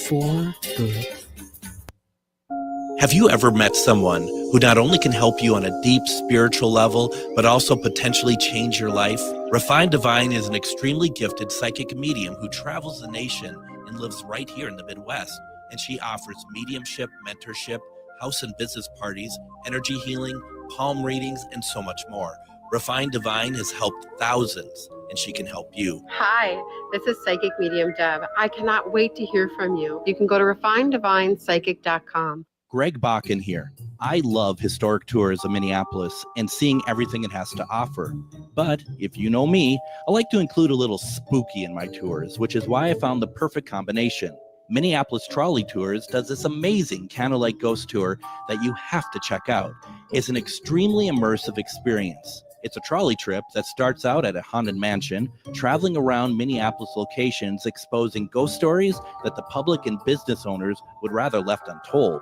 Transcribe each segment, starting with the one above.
for good. Have you ever met someone who not only can help you on a deep spiritual level, but also potentially change your life? Refined Divine is an extremely gifted psychic medium who travels the nation and lives right here in the Midwest. And she offers mediumship, mentorship, house and business parties, energy healing, palm readings, and so much more. Refined Divine has helped thousands, and she can help you. Hi, this is Psychic Medium Deb. I cannot wait to hear from you. You can go to refineddivinepsychic.com. Greg Bakun here. I love historic tours of Minneapolis and seeing everything it has to offer. But if you know me, I like to include a little spooky in my tours, which is why I found the perfect combination. Minneapolis Trolley Tours does this amazing candlelight ghost tour that you have to check out. It's an extremely immersive experience. It's a trolley trip that starts out at a haunted mansion, traveling around Minneapolis locations, exposing ghost stories that the public and business owners would rather left untold.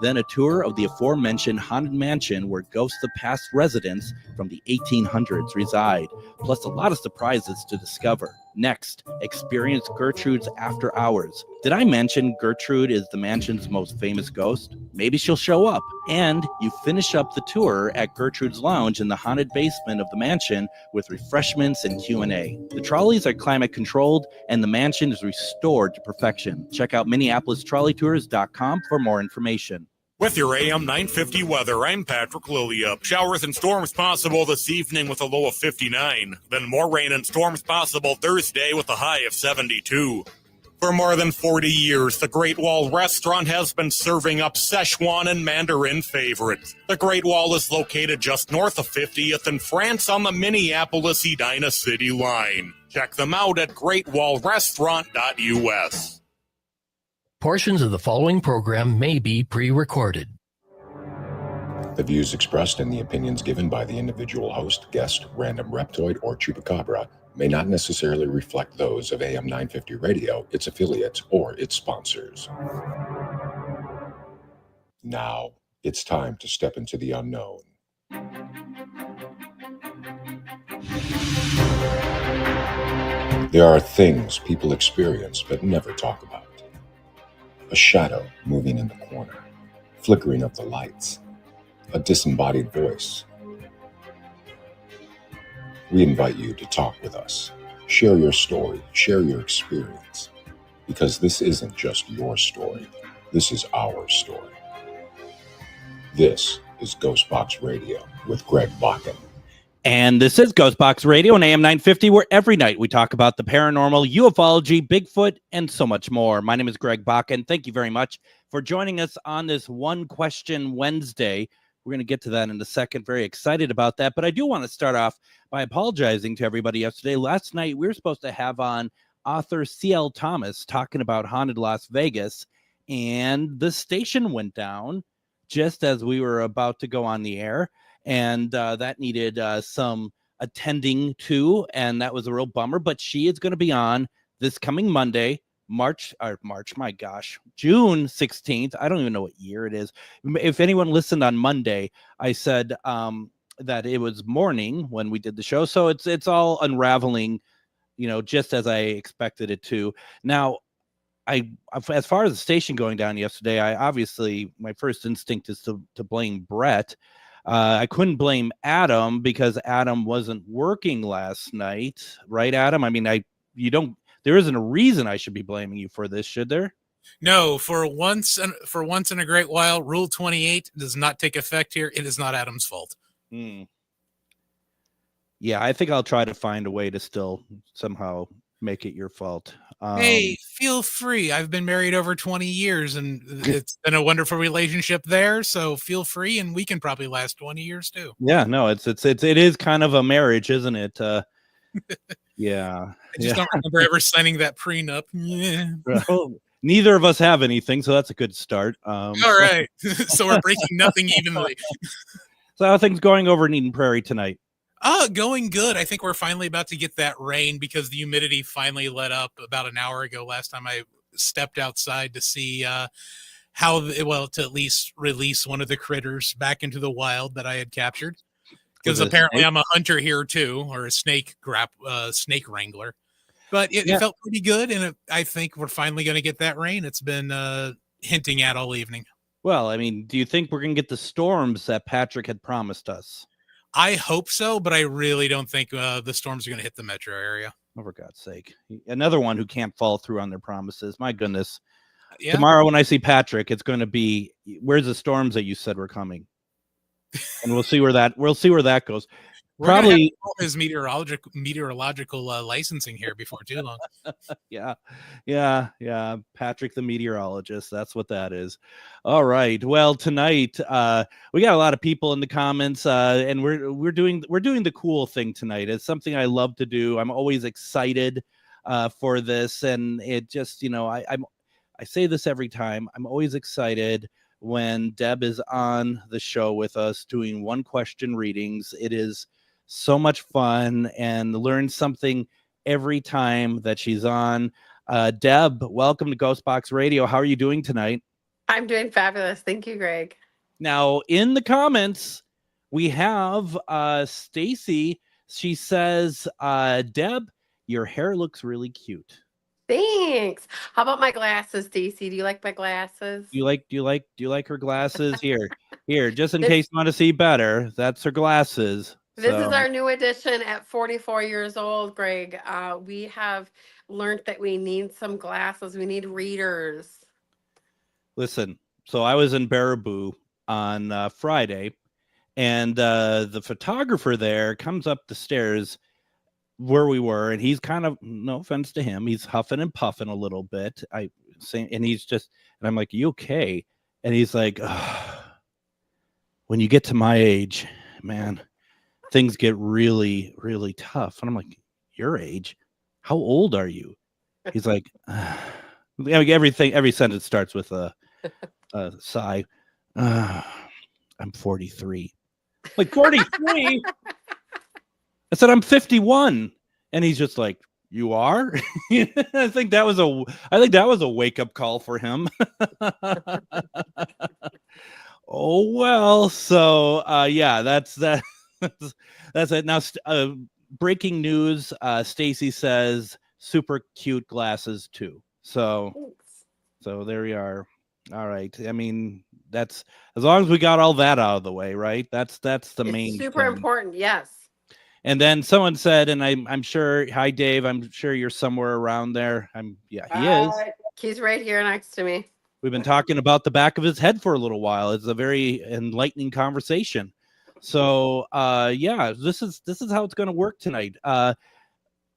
Then a tour of the aforementioned haunted mansion where ghosts of past residents from the 1800s reside, plus a lot of surprises to discover. Next, experience Gertrude's After Hours. Did I mention Gertrude is the mansion's most famous ghost? Maybe she'll show up. And you finish up the tour at Gertrude's Lounge in the haunted basement of the mansion with refreshments and Q&A. The trolleys are climate controlled and the mansion is restored to perfection. Check out MinneapolisTrolleyTours.com for more information. With your AM 950 weather, I'm Patrick Lilia. Showers and storms possible this evening with a low of 59. Then more rain and storms possible Thursday with a high of 72. For more than 40 years, the Great Wall Restaurant has been serving up Szechuan and Mandarin favorites. The Great Wall is located just north of 50th in France on the Minneapolis-Edina City line. Check them out at greatwallrestaurant.us. Portions of the following program may be pre-recorded. The views expressed and the opinions given by the individual host, guest, random reptoid, or chupacabra may not necessarily reflect those of AM 950 Radio, its affiliates, or its sponsors. Now, it's time to step into the unknown. There are things people experience but never talk about. A shadow moving in the corner, flickering of the lights, a disembodied voice. We invite you to talk with us. Share your story, share your experience, because this isn't just your story. This is our story. This is GhostBox Radio with Greg Bakun. And this is GhostBox Radio on AM 950, where every night we talk about the paranormal, ufology, Bigfoot, and so much more. My name is Greg Bakun. Thank you very much for joining us on this One Question Wednesday. We're going to get to that in a second. Very excited about that. But I do want to start off by apologizing to everybody yesterday. Last night, we were supposed to have on author C.L. Thomas talking about haunted Las Vegas, and the station went down just as we were about to go on the air. And that needed some attending to, and that was a real bummer. But she is going to be on this coming Monday, June 16th. I don't even know what year it is. If anyone listened on Monday, I said that it was morning when we did the show. So it's all unraveling, just as I expected it to. Now, as far as the station going down yesterday, my first instinct is to blame Brett. I couldn't blame Adam because Adam wasn't working last night, right, Adam? I mean, there isn't a reason I should be blaming you for this, should there? No, for once in a great while, Rule 28 does not take effect here. It is not Adam's fault. Yeah, I think I'll try to find a way to still somehow make it your fault. Hey, feel free. I've been married over 20 years, and it's been a wonderful relationship there. So feel free, and we can probably last 20 years too. Yeah, no, it is kind of a marriage, isn't it? Yeah. I just don't remember ever signing that prenup. Yeah. Well, neither of us have anything, so that's a good start. All right. So we're breaking nothing evenly. So how are things going over in Eden Prairie tonight? Going good. I think we're finally about to get that rain because the humidity finally let up about an hour ago. Last time I stepped outside to see to at least release one of the critters back into the wild that I had captured. Because apparently I'm a hunter here too, or a snake wrangler. But it felt pretty good, and I think we're finally going to get that rain. It's been hinting at all evening. Well, I mean, do you think we're going to get the storms that Patrick had promised us? I hope so, but I really don't think the storms are going to hit the metro area. Oh, for God's sake. Another one who can't follow through on their promises. My goodness. Yeah. Tomorrow when I see Patrick, it's going to be, where's the storms that you said were coming? And we'll see where that goes. We're Probably his meteorological licensing here before too long. Yeah. Patrick, the meteorologist. That's what that is. All right. Well, tonight we got a lot of people in the comments, and we're doing the cool thing tonight. It's something I love to do. I'm always excited for this, and it just, I say this every time. I'm always excited when Deb is on the show with us doing one question readings. It is so much fun and learn something every time that she's on. Deb, welcome to GhostBox Radio. How are you doing tonight? I'm doing fabulous. Thank you, Greg. Now, in the comments, we have Stacy. She says, Deb, your hair looks really cute. Thanks. How about my glasses, Stacy? Do you like my glasses? Do you like her glasses? Here, just in case you want to see better, that's her glasses. This is our new addition at 44 years old, Greg. We have learned that we need some glasses. We need readers. Listen, so I was in Baraboo on Friday, and the photographer there comes up the stairs where we were, and he's kind of, no offense to him, he's huffing and puffing a little bit. And I'm like, you okay? And he's like, when you get to my age, man, things get really, really tough. And I'm like, your age? How old are you? He's like, every sentence starts with a sigh. I'm 43. Like, 43? I said, I'm 51. And he's just like, you are? I think that was a wake-up call for him. Oh, well. So, that's that. That's it. Now, breaking news. Stacy says super cute glasses too. So there we are. All right. I mean, that's as long as we got all that out of the way, right? That's the main. Super important. Yes. And then someone said, and I'm sure, hi Dave, I'm sure you're somewhere around there. He is. He's right here next to me. We've been talking about the back of his head for a little while. It's a very enlightening conversation. So this is how it's going to work tonight. I'm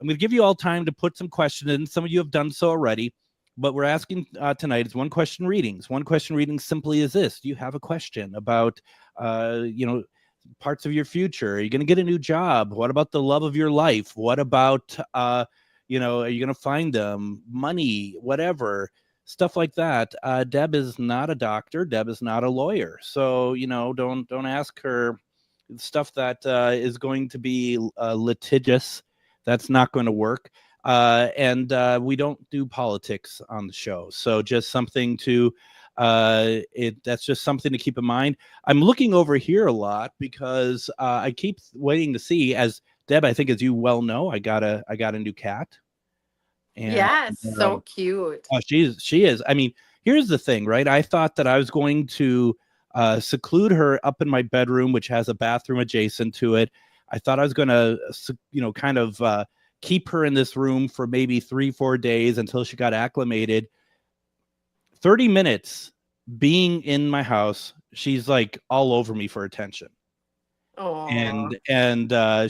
going to give you all time to put some questions in. Some of you have done so already, but we're asking tonight is one question readings. One question reading simply is this: do you have a question about parts of your future? Are you going to get a new job? What about the love of your life? What about are you going to find them? Money, whatever. Stuff like that. Deb is not a doctor. Deb is not a lawyer. So, don't ask her stuff that is going to be litigious. That's not going to work. And we don't do politics on the show. So just something to, that's just something to keep in mind. I'm looking over here a lot because I keep waiting to see, as Deb, I think as you well know, I got a new cat. And, yes, so cute. Oh, she is. I mean, here's the thing, right? I thought that I was going to seclude her up in my bedroom, which has a bathroom adjacent to it. I thought I was going to, kind of keep her in this room for maybe 3-4 days until she got acclimated. 30 minutes being in my house, she's like all over me for attention. Oh, and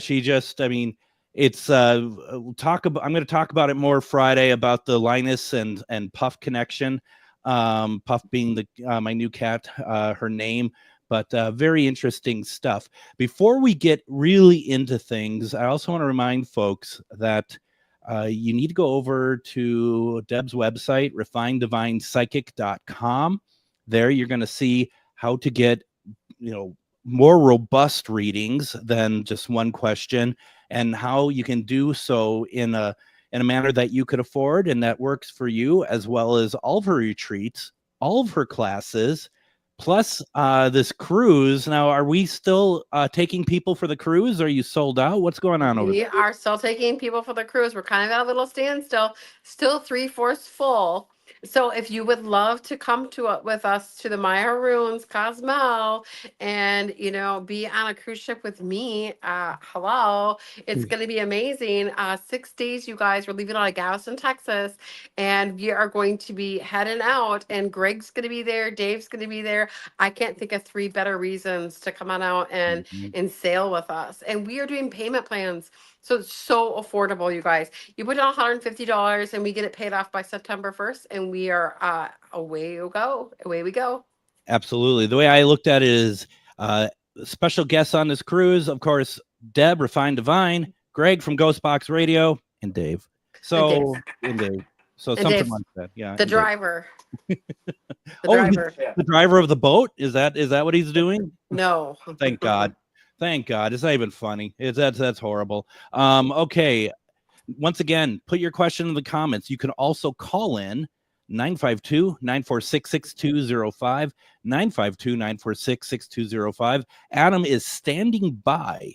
she just, I mean, it's I'm going to talk about it more Friday about the Linus and Puff connection. Puff being my new cat, her name, but very interesting stuff. Before we get really into things, I also want to remind folks that you need to go over to Deb's website, refinedivinepsychic.com. There you're going to see how to get, more robust readings than just one question, and how you can do so in a manner that you could afford and that works for you, as well as all of her retreats, all of her classes, plus this cruise. Now, are we still taking people for the cruise? Are you sold out? What's going on over We there? are still taking people for the cruise. We're kind of at a little standstill, still 3/4 full. So if you would love to come to with us to the Maya Ruins Cozumel and be on a cruise ship with me, hello, it's going to be amazing. 6 days, you guys. We're leaving out of Galveston, Texas, and we are going to be heading out. And Greg's going to be there. Dave's going to be there. I can't think of 3 better reasons to come on out and Mhm. sail with us. And we are doing payment plans. So it's so affordable, you guys. You put down $150 and we get it paid off by September 1st, and we are away you go. Away we go. Absolutely. The way I looked at it is special guests on this cruise, of course, Deb, Refined Divine, Greg from GhostBox Radio, and Dave. So, and Dave. So And something Dave, like that. Yeah. the and Dave. driver. The Oh, driver. the driver of the boat? Is that what he's doing? No. Thank God. Thank God. It's not even funny. That's horrible. Okay. Once again, put your question in the comments. You can also call in 952-946-6205, 952-946-6205. Adam is standing by,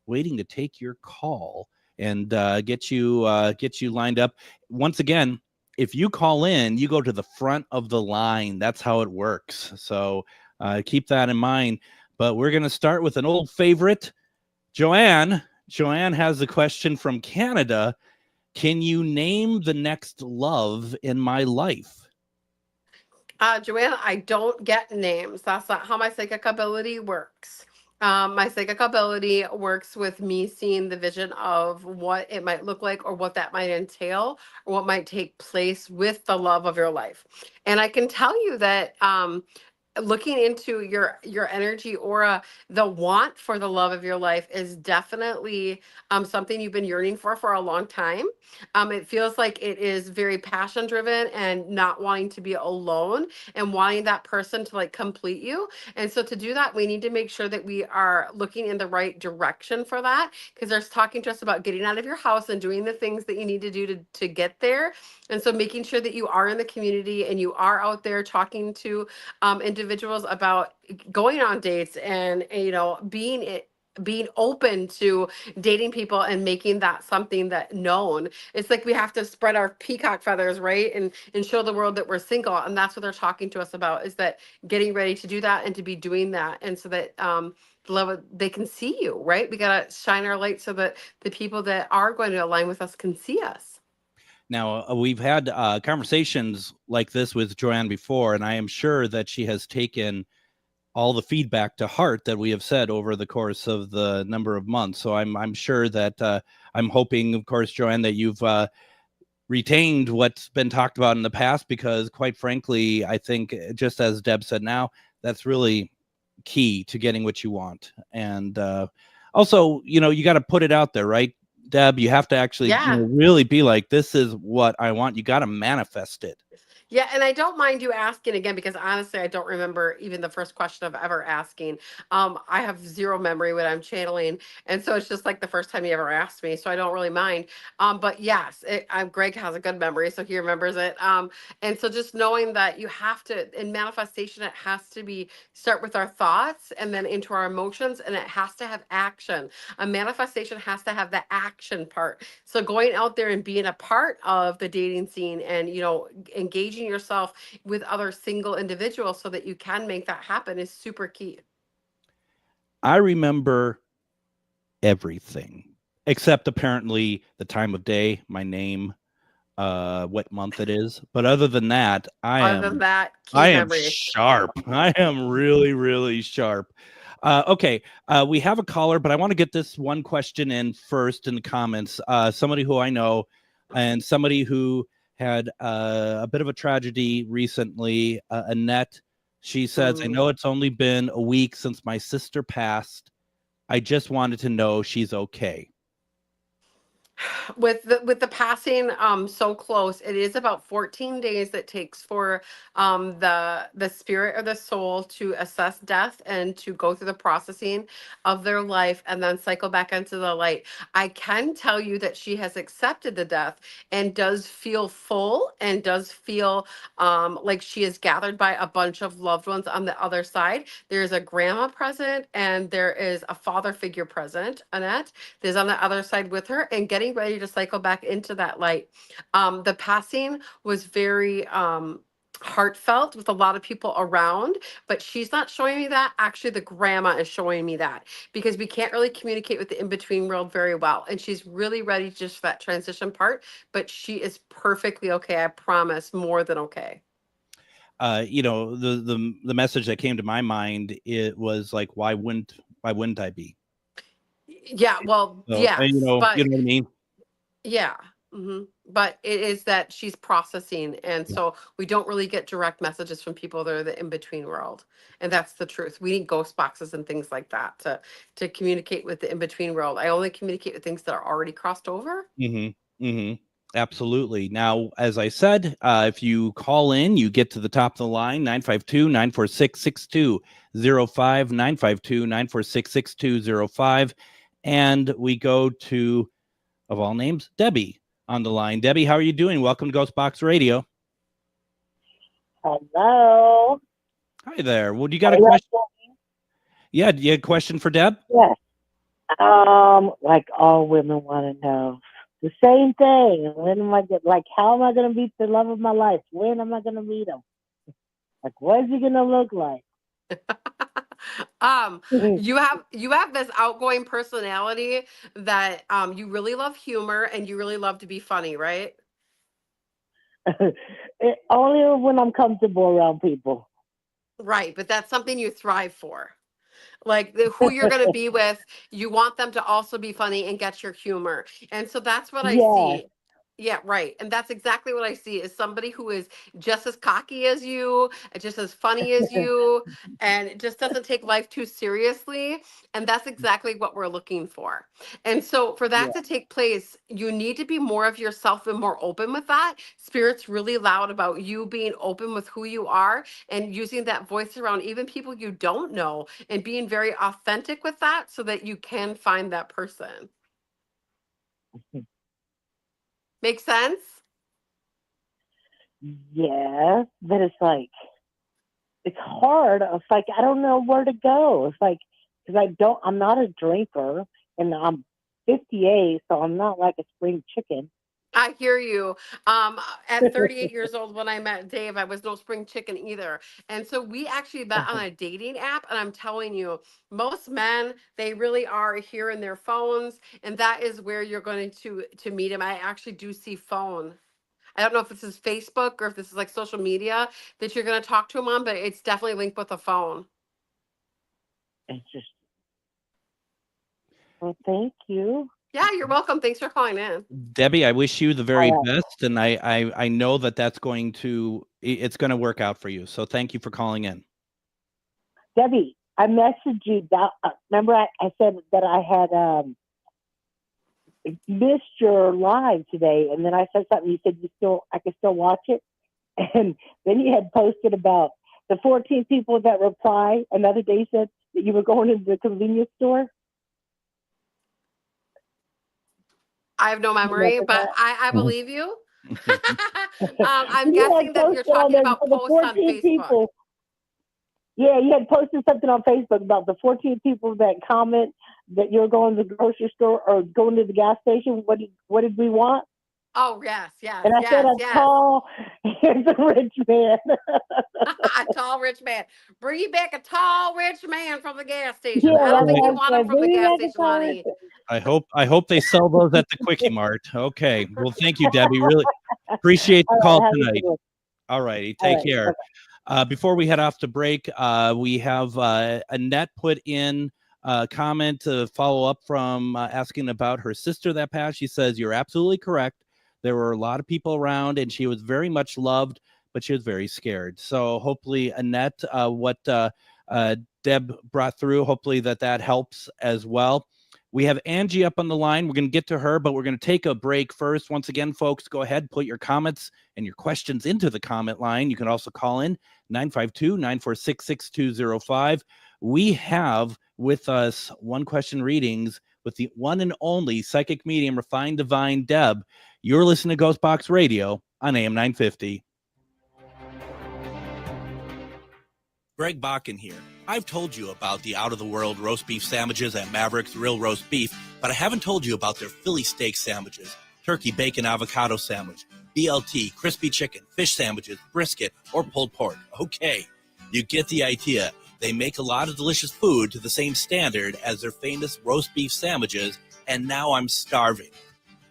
waiting to take your call and get you lined up. Once again, if you call in, you go to the front of the line. That's how it works. So keep that in mind. But we're going to start with an old favorite, Joanne. Joanne has a question from Canada. Can you name the next love in my life? Joanne, I don't get names. That's not how my psychic ability works. My psychic ability works with me seeing the vision of what it might look like or what that might entail or what might take place with the love of your life. And I can tell you that looking into your energy aura, the want for the love of your life is definitely something you've been yearning for a long time. It feels like it is very passion driven and not wanting to be alone and wanting that person to like complete you. And so to do that, we need to make sure that we are looking in the right direction for that, because they're talking to us about getting out of your house and doing the things that you need to do to get there. And so making sure that you are in the community and you are out there talking to individuals about going on dates and being open to dating people and making that something that known. It's like we have to spread our peacock feathers, right? And show the world that we're single. And that's what they're talking to us about, is that getting ready to do that and to be doing that. And so that they can see you, right? We got to shine our light so that the people that are going to align with us can see us. Now, we've had conversations like this with Joanne before, and I am sure that she has taken all the feedback to heart that we have said over the course of the number of months. So I'm sure that I'm hoping, of course, Joanne, that you've retained what's been talked about in the past, because quite frankly, I think, just as Deb said now, that's really key to getting what you want. And also, you got to put it out there, right? Deb, you have to actually really be like, this is what I want. You got to manifest it. Yeah, and I don't mind you asking again, because honestly, I don't remember even the first question of ever asking. I have zero memory when I'm channeling, and so it's just like the first time you ever asked me, so I don't really mind. But yes, Greg has a good memory, so he remembers it. And so just knowing that you have to, in manifestation, it has to start with our thoughts and then into our emotions, and it has to have action. A manifestation has to have the action part. So going out there and being a part of the dating scene and engaging yourself with other single individuals so that you can make that happen is super key. I remember everything except apparently the time of day, my name, what month it is. But other than that, I am sharp. I am really, really sharp. Okay, we have a caller, but I want to get this one question in first in the comments. Somebody who I know and somebody who had a bit of a tragedy recently. Annette, she says, I know it's only been a week since my sister passed. I just wanted to know she's okay. With the passing so close, it is about 14 days that takes for the spirit or the soul to assess death and to go through the processing of their life and then cycle back into the light. I can tell you that she has accepted the death and does feel full and does feel like she is gathered by a bunch of loved ones on the other side. There's a grandma present and there is a father figure present, Annette, is on the other side with her and getting ready to cycle back into that light. The passing was very heartfelt with a lot of people around, but she's not showing me that. Actually, the grandma is showing me that because we can't really communicate with the in-between world very well. And she's really ready just for that transition part, but she is perfectly okay. I promise, more than okay. The message that came to my mind, it was like, why wouldn't I be? Yeah, well, So, yes, but you know what I mean? yeah. But it is that she's processing, and so we don't really get direct messages from people that are the in-between world, and that's the truth. We need ghost boxes and things like that to communicate with the in-between world. I only communicate with things that are already crossed over. Absolutely. Now, as I said, if you call in, you get to the top of the line, 952-946-6205, 952-946-6205, and we go to, of all names, Debbie on the line. Debbie, how are you doing? Welcome to GhostBox Radio. Hello. Hi there. Well, you got a question? Yeah, you had a question for Deb? Yes. Like all women want to know the same thing. When am I how am I going to meet the love of my life? When am I going to meet him? Like, what is he going to look like? You have this outgoing personality that you really love humor and you really love to be funny, right? Only when I'm comfortable around people. Right, but that's something you thrive for. Like who you're going to be with, you want them to also be funny and get your humor. And so that's what I see. Yeah, right. And that's exactly what I see is somebody who is just as cocky as you, just as funny as you, and it just doesn't take life too seriously. And that's exactly what we're looking for. And so for that to take place, you need to be more of yourself and more open with that. Spirit's really loud about you being open with who you are and using that voice around even people you don't know and being very authentic with that so that you can find that person. Make sense? Yeah, but it's hard. It's like, I don't know where to go. It's like, because I'm not a drinker and I'm 58, so I'm not like a spring chicken. I hear you. At 38 years old, when I met Dave, I was no spring chicken either. And so we actually met on a dating app. And I'm telling you, most men, they really are here in their phones. And that is where you're going to meet him. I actually do see phone. I don't know if this is Facebook or if this is like social media that you're going to talk to him on, but it's definitely linked with a phone. It's just, well, thank you. Yeah, you're welcome. Thanks for calling in. Debbie, I wish you the very best, and I know it's going to work out for you. So thank you for calling in. Debbie, I messaged you. Remember, I said that I had missed your live today, and then I said something. You said I could still watch it, and then you had posted about the 14 people that reply. Another day said that you were going to the convenience store. I have no memory, but I believe you. I'm guessing that you're talking about posts on Facebook. People. Yeah, you had posted something on Facebook about the 14 people that comment that you're going to the grocery store or going to the gas station. What did we want? Oh, yes. And I said a tall, handsome, rich man. A tall, rich man. Bring back a tall, rich man from the gas station. I don't think you want him from the gas station, Lonnie. I hope they sell those at the Quickie Mart. Okay. Well, thank you, Debbie. Really appreciate the call tonight. All righty. Take care. Before we head off to break, we have Annette put in a comment to follow up from asking about her sister that passed. She says, you're absolutely correct. There were a lot of people around, and she was very much loved, but she was very scared. So hopefully, Annette, what Deb brought through, hopefully that helps as well. We have Angie up on the line. We're going to get to her, but we're going to take a break first. Once again, folks, go ahead, put your comments and your questions into the comment line. You can also call in 952-946-6205. We have with us One Question Readings with the one and only psychic medium, Refined Divine Deb. You're listening to GhostBox Radio on AM 950. Greg Bakun here. I've told you about the out-of-the-world roast beef sandwiches at Maverick's Real Roast Beef, but I haven't told you about their Philly steak sandwiches, turkey bacon avocado sandwich, BLT, crispy chicken, fish sandwiches, brisket, or pulled pork. Okay, you get the idea. They make a lot of delicious food to the same standard as their famous roast beef sandwiches, and now I'm starving.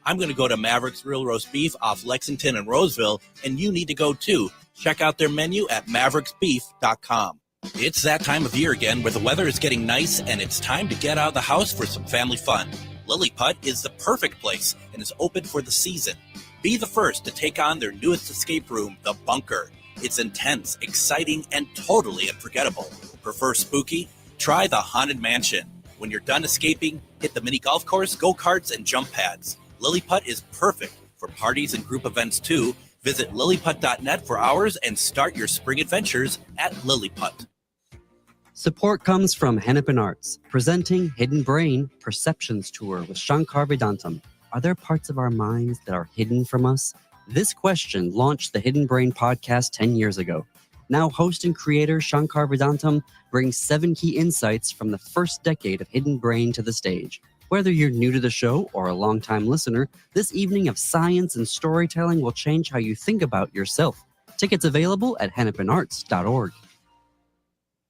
I'm going to go to Maverick's Real Roast Beef off Lexington and Roseville, and you need to go too. Check out their menu at mavericksbeef.com. It's that time of year again where the weather is getting nice and it's time to get out of the house for some family fun. Lilliput is the perfect place and is open for the season. Be the first to take on their newest escape room, The Bunker. It's intense, exciting, and totally unforgettable. Prefer spooky? Try the Haunted Mansion. When you're done escaping, hit the mini golf course, go-karts, and jump pads. Lilliput is perfect for parties and group events too. Visit lilliput.net for hours and start your spring adventures at Lilliput. Support comes from Hennepin Arts, presenting Hidden Brain Perceptions Tour with Shankar Vedantam. Are there parts of our minds that are hidden from us? This question launched the Hidden Brain podcast 10 years ago. Now host and creator Shankar Vedantam brings 7 key insights from the first decade of Hidden Brain to the stage. Whether you're new to the show or a longtime listener, this evening of science and storytelling will change how you think about yourself. Tickets available at hennepinarts.org.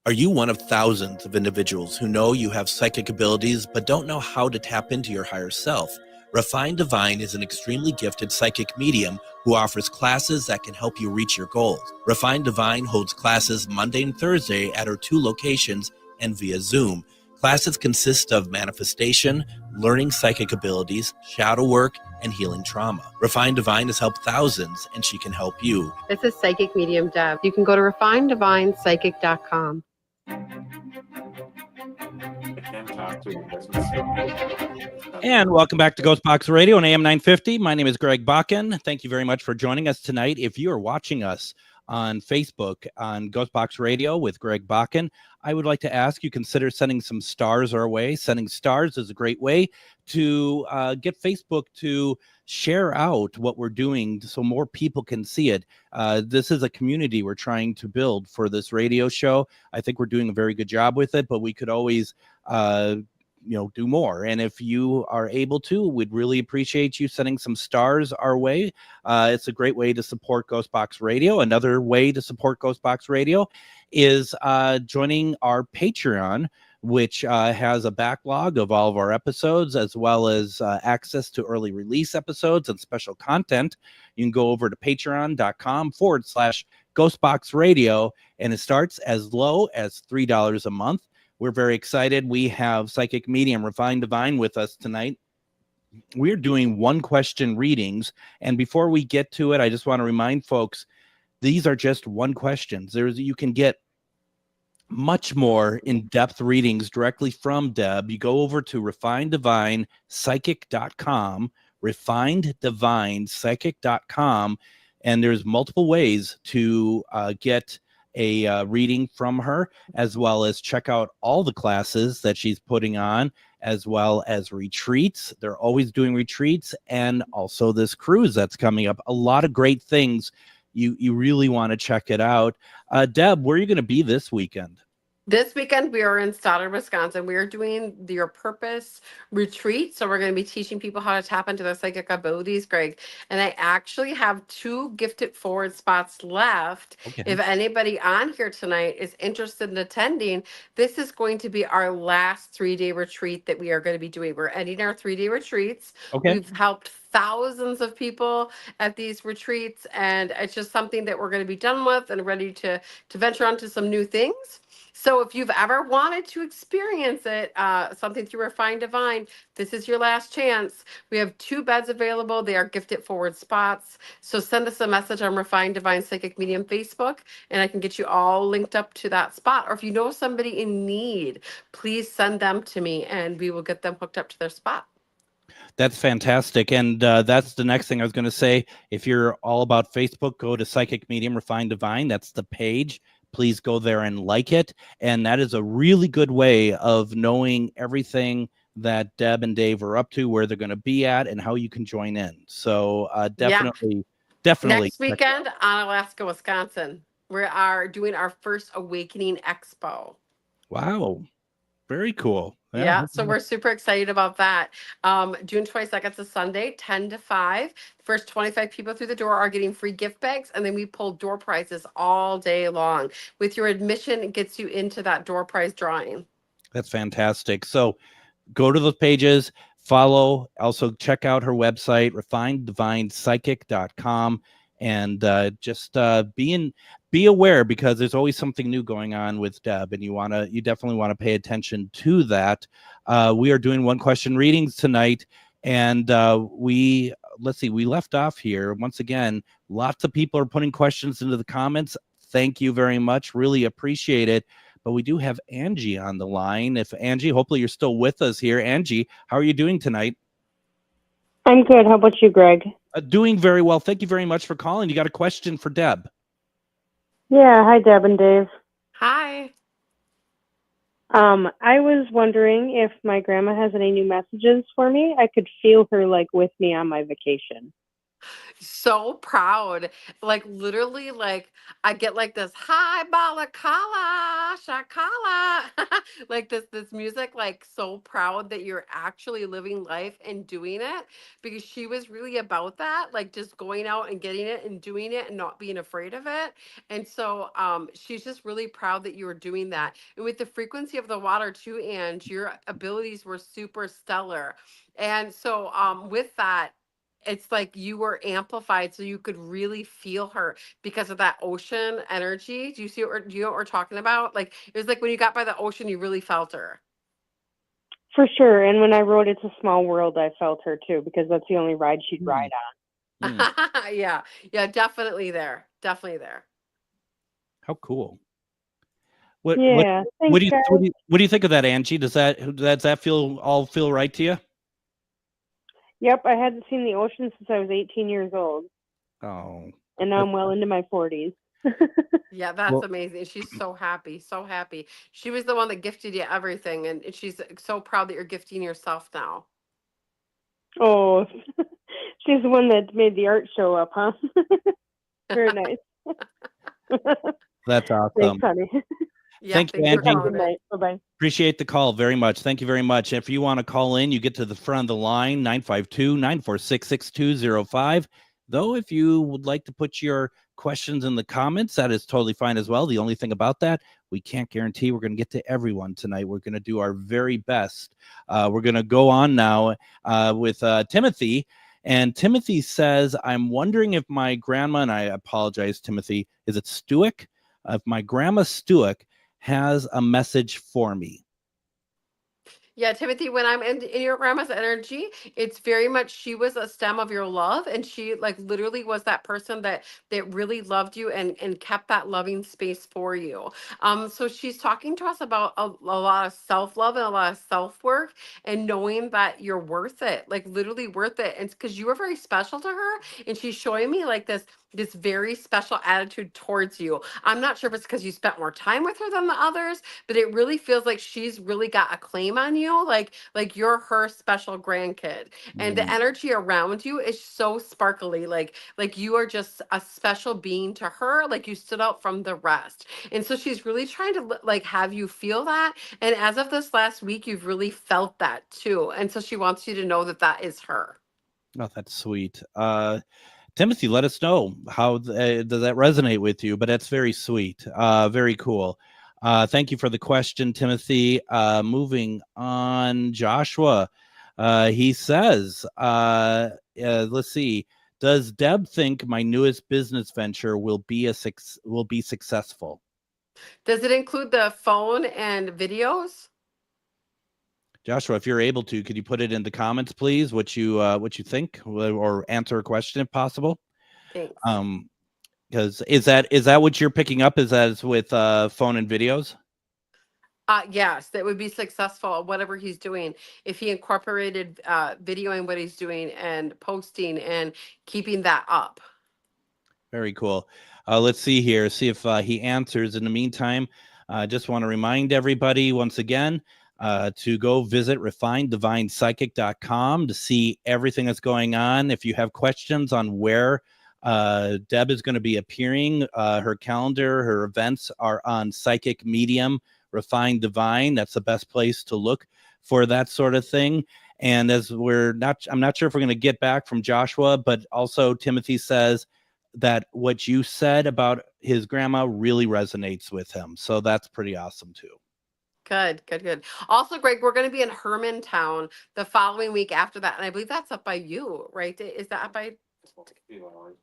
Are you one of thousands of individuals who know you have psychic abilities but don't know how to tap into your higher self? Refined Divine is an extremely gifted psychic medium who offers classes that can help you reach your goals. Refined Divine holds classes Monday and Thursday at her 2 locations and via Zoom. Classes consist of manifestation, learning psychic abilities, shadow work, and healing trauma. Refined Divine has helped thousands, and she can help you. This is Psychic Medium Deb. You can go to refineddivinepsychic.com. And welcome back to GhostBox Radio on AM 950. My name is Greg Bakun. Thank you very much for joining us tonight. If you are watching us on Facebook on GhostBox Radio with Greg Bakun, I would like to ask you consider sending some stars our way. Sending stars is a great way to get Facebook to share out what we're doing so more people can see it. This is a community we're trying to build for this radio show. I think we're doing a very good job with it, but we could always do more. And if you are able to, we'd really appreciate you sending some stars our way. It's a great way to support GhostBox Radio. Another way to support GhostBox Radio is joining our Patreon, which has a backlog of all of our episodes, as well as access to early release episodes and special content. You can go over to patreon.com/GhostBox Radio, and it starts as low as $3 a month. We're very excited. We have psychic medium Refined Divine with us tonight. We're doing one question readings. And before we get to it, I just want to remind folks, these are just one questions. You can get much more in-depth readings directly from Deb. You go over to refineddivinepsychic.com, refineddivinepsychic.com, and there's multiple ways to get a reading from her, as well as check out all the classes that she's putting on, as well as retreats. They're always doing retreats, and also this cruise that's coming up. A lot of great things. You really want to check it out. Deb, where are you going to be this weekend? This weekend, we are in Stoddard, Wisconsin. We are doing Your Purpose retreat. So we're going to be teaching people how to tap into their psychic abilities, Greg. And I actually have 2 gifted forward spots left. Okay. If anybody on here tonight is interested in attending, this is going to be our last 3-day retreat that we are going to be doing. We're ending our 3-day retreats. Okay. We've helped thousands of people at these retreats, and it's just something that we're going to be done with and ready to venture onto some new things. So if you've ever wanted to experience it, something through Refined Divine, this is your last chance. We have 2 beds available. They are gifted forward spots. So send us a message on Refined Divine Psychic Medium Facebook, and I can get you all linked up to that spot. Or if you know somebody in need, please send them to me, and we will get them hooked up to their spot. That's fantastic. And that's the next thing I was going to say. If you're all about Facebook, go to Psychic Medium Refined Divine. That's the page. Please go there and like it. And that is a really good way of knowing everything that Deb and Dave are up to, where they're going to be at, and how you can join in. So definitely. Next weekend on Alaska, Wisconsin, we are doing our first Awakening Expo. Wow. Very cool. Yeah, so we're super excited about that. June 22nd is Sunday, 10 to 5. First 25 people through the door are getting free gift bags, and then we pull door prizes all day long. With your admission, it gets you into that door prize drawing. That's fantastic. So go to those pages, follow, also check out her website, refineddivinepsychic.com, and just be aware, because there's always something new going on with Deb, and you definitely want to pay attention to that. We are doing one question readings tonight, and we left off here. Once again, lots of people are putting questions into the comments. Thank you very much. Really appreciate it. But we do have Angie on the line. If Angie, hopefully you're still with us here. Angie, how are you doing tonight? I'm good. How about you, Greg? Doing very well. Thank you very much for calling. You got a question for Deb? Yeah. Hi, Deb and Dave. Hi. I was wondering if my grandma has any new messages for me. I could feel her like with me on my vacation. So proud. Like literally, like I get like this hi balakala shakala like this music, like so proud that you're actually living life and doing it, because she was really about that, like just going out and getting it and doing it and not being afraid of it. And so she's just really proud that you were doing that. And with the frequency of the water too, and your abilities were super stellar. And so with that, it's like you were amplified, so you could really feel her because of that ocean energy. Do you know what we're talking about? Like it was like when you got by the ocean, you really felt her. For sure. And when I wrote It's a Small World, I felt her too, because that's the only ride she'd ride on. Yeah, definitely there. How cool. What do you think of that, Angie? Does that feel right to you? Yep, I hadn't seen the ocean since I was 18 years old. Oh. And now I'm well into my 40s. Yeah, that's amazing. She's so happy, so happy. She was the one that gifted you everything, and she's so proud that you're gifting yourself now. Oh, she's the one that made the art show up, huh? Very nice. That's awesome. Thanks, honey. Yeah, thank you, Angie. Good night. Bye-bye. Appreciate the call very much. Thank you very much. If you want to call in, you get to the front of the line, 952-946-6205. Though, if you would like to put your questions in the comments, that is totally fine as well. The only thing about that, we can't guarantee we're going to get to everyone tonight. We're going to do our very best. We're going to go on now with Timothy. And Timothy says, I'm wondering if my grandma, and I apologize, Timothy, is it Stuick? If my grandma Stuick has a message for me. Yeah, Timothy, when I'm in your grandma's energy, it's very much she was a stem of your love, and she like literally was that person that really loved you and kept that loving space for you. So she's talking to us about a lot of self-love and a lot of self-work, and knowing that you're worth it, like literally worth it. And because you were very special to her, and she's showing me like this very special attitude towards you. I'm not sure if it's because you spent more time with her than the others, but it really feels like she's really got a claim on you, like you're her special grandkid. And the energy around you is so sparkly, like you are just a special being to her, like you stood out from the rest. And so she's really trying to like have you feel that. And as of this last week, you've really felt that too. And so she wants you to know that that is her. Oh, that's sweet. Timothy, let us know how does that resonate with you, but that's very sweet. Very cool. Thank you for the question, Timothy. Moving on, Joshua. He says, let's see. Does Deb think my newest business venture will be successful? Does it include the phone and videos? Joshua, if you're able to, could you put it in the comments, please? What you think, or answer a question if possible? Thanks. Because is that what you're picking up? Is that with phone and videos? Yes, that would be successful, whatever he's doing. If he incorporated videoing what he's doing and posting and keeping that up. Very cool. Let's see here. See if he answers. In the meantime, I just want to remind everybody once again to go visit refineddivinepsychic.com to see everything that's going on. If you have questions on where Deb is going to be appearing, her calendar, her events are on Psychic Medium, Refined Divine. That's the best place to look for that sort of thing. And as I'm not sure if we're going to get back from Joshua, but also Timothy says that what you said about his grandma really resonates with him. So that's pretty awesome too. Good. Also, Greg, we're going to be in Hermantown the following week after that. And I believe that's up by you, right? Is that up by a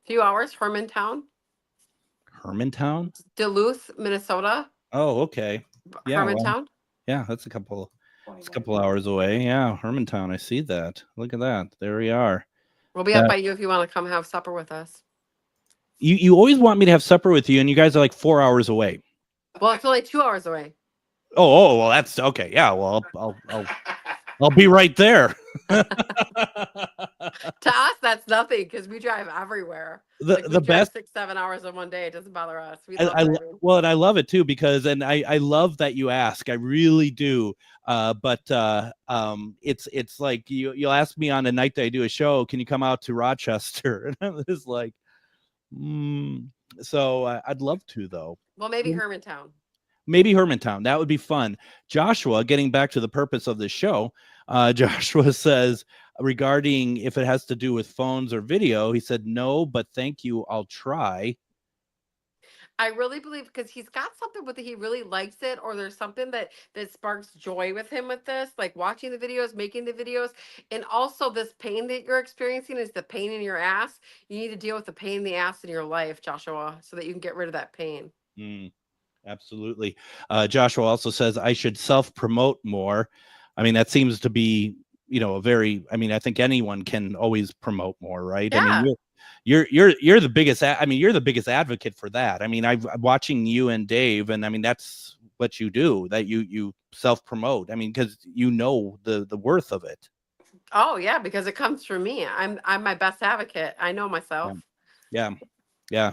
few hours? Hermantown? Duluth, Minnesota. Oh, okay. Yeah, Hermantown. That's a couple hours away. Yeah, Hermantown. I see that. Look at that. There we are. We'll be up by you if you want to come have supper with us. You always want me to have supper with you, and you guys are like 4 hours away. Well, it's only 2 hours away. Oh, well, that's okay. Yeah, well, I'll be right there. To us, that's nothing because we drive everywhere. The best 6-7 hours in one day. It doesn't bother us. And I love it too because I love that you ask. I really do. But it's like you'll ask me on a night that I do a show, can you come out to Rochester? And I'm just like, So I'd love to though. Well, maybe Hermantown. That would be fun. Joshua, getting back to the purpose of this show, Joshua says regarding if it has to do with phones or video, he said, no, but thank you. I'll try. I really believe because he's got something with it. He really likes it, or there's something that sparks joy with him with this, like watching the videos, making the videos. And also this pain that you're experiencing is the pain in your ass. You need to deal with the pain in the ass in your life, Joshua, so that you can get rid of that pain. Absolutely. Joshua also says I should self-promote more. I mean, that seems to be, I think anyone can always promote more, right? Yeah. I mean, you're the biggest. You're the biggest advocate for that. I mean, I'm watching you and Dave, and I mean, that's what you do. That you self-promote. I mean, because you know the worth of it. Oh yeah, because it comes from me. I'm my best advocate. I know myself. Yeah.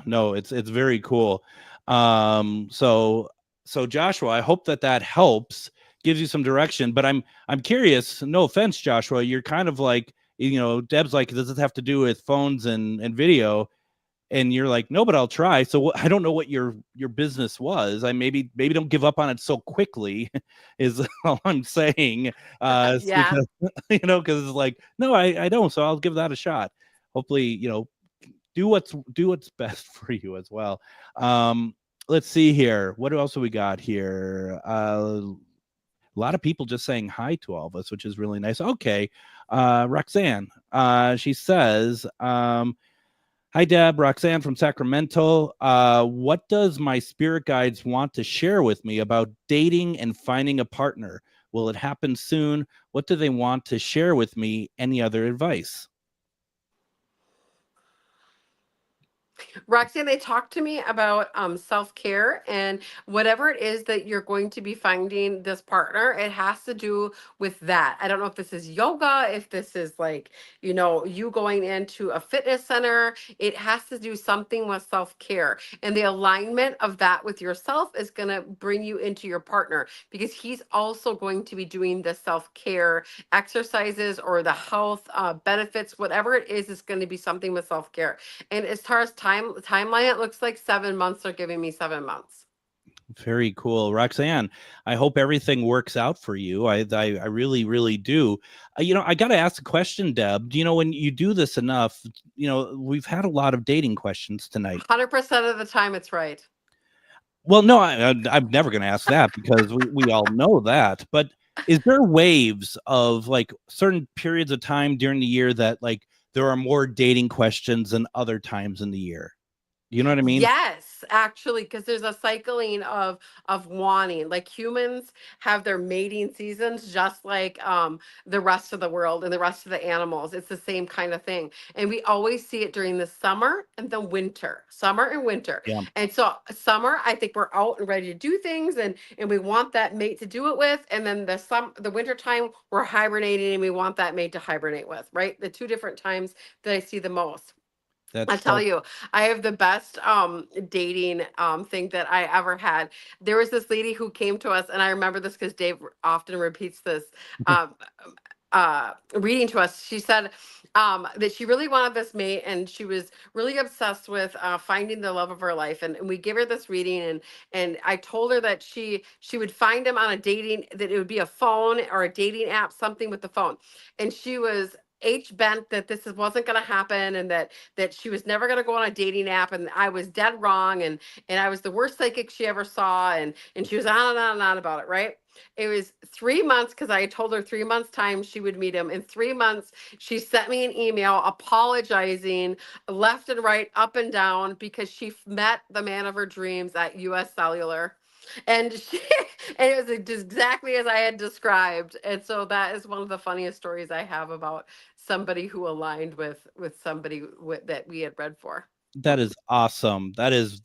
No, it's very cool. So Joshua, I hope that helps, gives you some direction. But I'm curious. No offense, Joshua. You're kind of like, Deb's like, does it have to do with phones and video? And you're like, no, but I'll try. So I don't know what your business was. I maybe don't give up on it so quickly is all I'm saying. Yeah. Because it's like, no, I don't. So I'll give that a shot. Hopefully, do what's best for you as well. Let's see here. What else have we got here? A lot of people just saying hi to all of us, which is really nice. Okay. Roxanne, she says, hi, Deb. Roxanne from Sacramento. What does my spirit guides want to share with me about dating and finding a partner? Will it happen soon? What do they want to share with me? Any other advice? Roxanne, they talked to me about self-care, and whatever it is that you're going to be finding this partner, it has to do with that. I don't know if this is yoga, if this is like, you going into a fitness center. It has to do something with self-care, and the alignment of that with yourself is going to bring you into your partner, because he's also going to be doing the self-care exercises or the health benefits. Whatever it is going to be something with self-care. And as far as timeline, it looks like 7 months. Are giving me 7 months. Very cool. Roxanne, I hope everything works out for you. I really, really do. I got to ask a question, Deb. When you do this enough, we've had a lot of dating questions tonight. 100% of the time it's right. Well, no, I'm never going to ask that because we all know that. But is there waves of like certain periods of time during the year that like there are more dating questions than other times in the year? You know what I mean? Yes, actually, because there's a cycling of wanting. Like humans have their mating seasons, just like the rest of the world and the rest of the animals. It's the same kind of thing, and we always see it during the summer and the winter, summer and winter. Yeah. And so summer, I think we're out and ready to do things, and we want that mate to do it with. And then the winter time, we're hibernating, and we want that mate to hibernate with. Right, the two different times that I see the most. I tell you, I have the best dating thing that I ever had. There was this lady who came to us, and I remember this because Dave often repeats this reading to us. She said that she really wanted this mate, and she was really obsessed with finding the love of her life. And we gave her this reading, and I told her that she would find him on a dating, that it would be a phone or a dating app, something with the phone. And she was bent that wasn't going to happen, and that she was never going to go on a dating app, and I was dead wrong, and I was the worst psychic she ever saw, and she was on and on and on about it. Right. It was 3 months, because I told her 3 months time she would meet him. In 3 months, she sent me an email apologizing left and right, up and down, because she met the man of her dreams at US Cellular. And it was just exactly as I had described. And so that is one of the funniest stories I have about somebody who aligned with somebody that we had read for. That is awesome. That is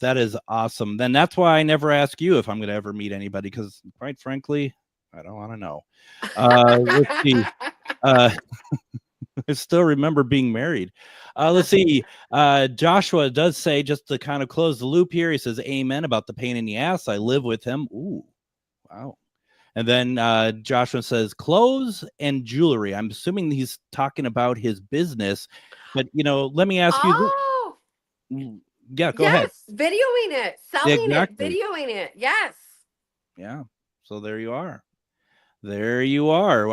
awesome. Then that's why I never ask you if I'm going to ever meet anybody, because quite frankly, I don't want to know. Let's see. I still remember being married. Let's see. Joshua does say, just to kind of close the loop here, he says, amen about the pain in the ass. I live with him. Ooh, wow. And then Joshua says, clothes and jewelry. I'm assuming he's talking about his business. But, let me ask you. Yeah, go ahead. Videoing it, selling exactly. it, videoing it. Yes. Yeah. So there you are. There you are.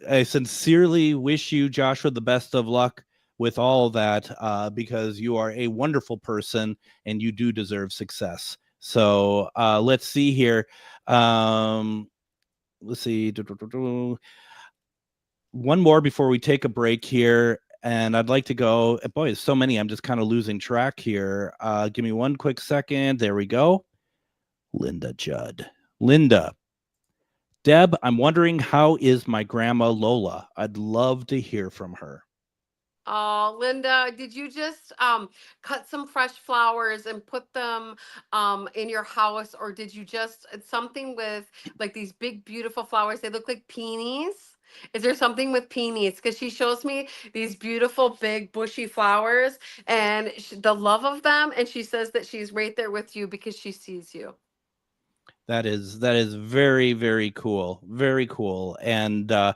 I sincerely wish you, Joshua, the best of luck with all that, because you are a wonderful person and you do deserve success. So let's see here. Let's see. One more before we take a break here. And I'd like to go. Boy, there's so many. I'm just kind of losing track here. Give me one quick second. There we go. Linda Judd. Linda. Deb, I'm wondering, how is my grandma Lola? I'd love to hear from her. Oh, Linda, did you just cut some fresh flowers and put them in your house? Or did you just, something with like these big, beautiful flowers? They look like peonies. Is there something with peonies? Because she shows me these beautiful, big, bushy flowers and the love of them. And she says that she's right there with you because she sees you. That is very, very cool. Very cool. And I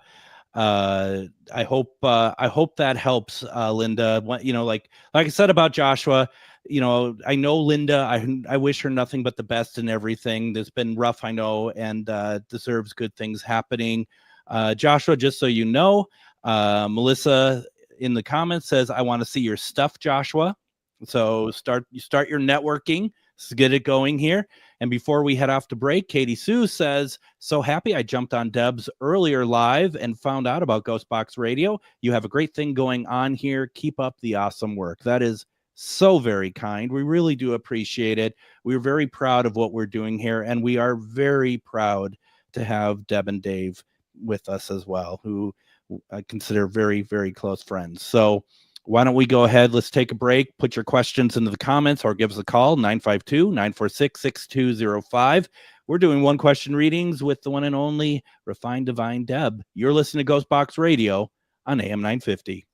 hope that helps, Linda. Like I said about Joshua, I know Linda. I wish her nothing but the best in everything. It's been rough, I know, and deserves good things happening. Joshua, just so you know, Melissa in the comments says, I want to see your stuff, Joshua. So start your networking. Let's get it going here. And before we head off to break, Katie Sue says, so happy I jumped on Deb's earlier live and found out about GhostBox Radio. You have a great thing going on here. Keep up the awesome work. That is so very kind. We really do appreciate it. We're very proud of what we're doing here. And we are very proud to have Deb and Dave with us as well, who I consider very, very close friends. So why don't we go ahead? Let's take a break. Put your questions into the comments or give us a call, 952-946-6205. We're doing one question readings with the one and only Refined Divine Deb. You're listening to GhostBox Radio on AM 950.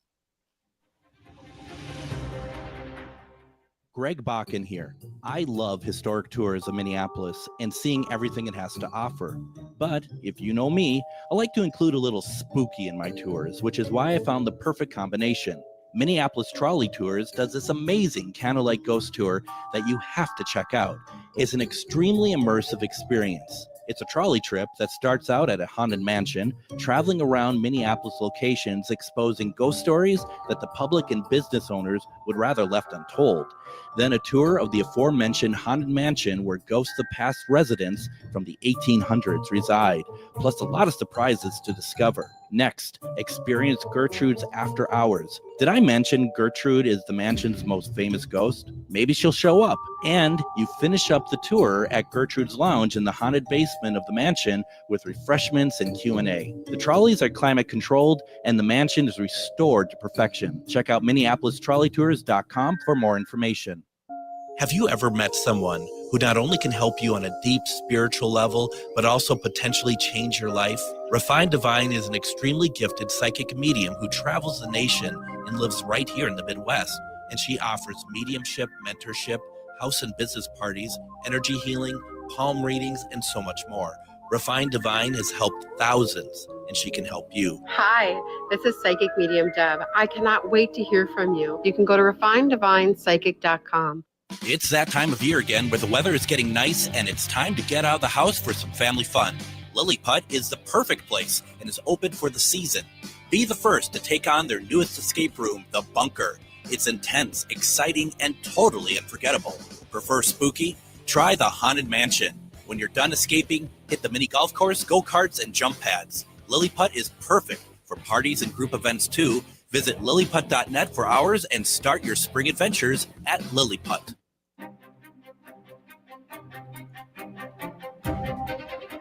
Greg Bakun here. I love historic tours of Minneapolis and seeing everything it has to offer. But if you know me, I like to include a little spooky in my tours, which is why I found the perfect combination. Minneapolis Trolley Tours does this amazing candlelight ghost tour that you have to check out. It's an extremely immersive experience. It's a trolley trip that starts out at a haunted mansion, traveling around Minneapolis locations, exposing ghost stories that the public and business owners would rather left untold. then a tour of the aforementioned haunted mansion where ghosts of past residents from the 1800s reside, plus a lot of surprises to discover. Next, experience Gertrude's after hours. Did I mention Gertrude is the mansion's most famous ghost? Maybe she'll show up. And you finish up the tour at Gertrude's Lounge in the haunted basement of the mansion with refreshments and Q&A. The trolleys are climate controlled and the mansion is restored to perfection. Check out MinneapolisTrolleyTours.com for more information. Have you ever met someone who not only can help you on a deep spiritual level, but also potentially change your life? Refined Divine is an extremely gifted psychic medium who travels the nation and lives right here in the Midwest. And she offers mediumship, mentorship, house and business parties, energy healing, palm readings, and so much more. Refined Divine has helped thousands, and she can help you. Hi, this is Psychic Medium Deb. I cannot wait to hear from you. You can go to refineddivinepsychic.com. It's that time of year again where the weather is getting nice and it's time to get out of the house for some family fun. Lilliput is the perfect place and is open for the season. Be the first to take on their newest escape room, The Bunker. It's intense, exciting, and totally unforgettable. Prefer spooky? Try the Haunted Mansion. When you're done escaping, hit the mini golf course, go-karts, and jump pads. Lilliput is perfect for parties and group events too. Visit lilliput.net for hours and start your spring adventures at Lilliput.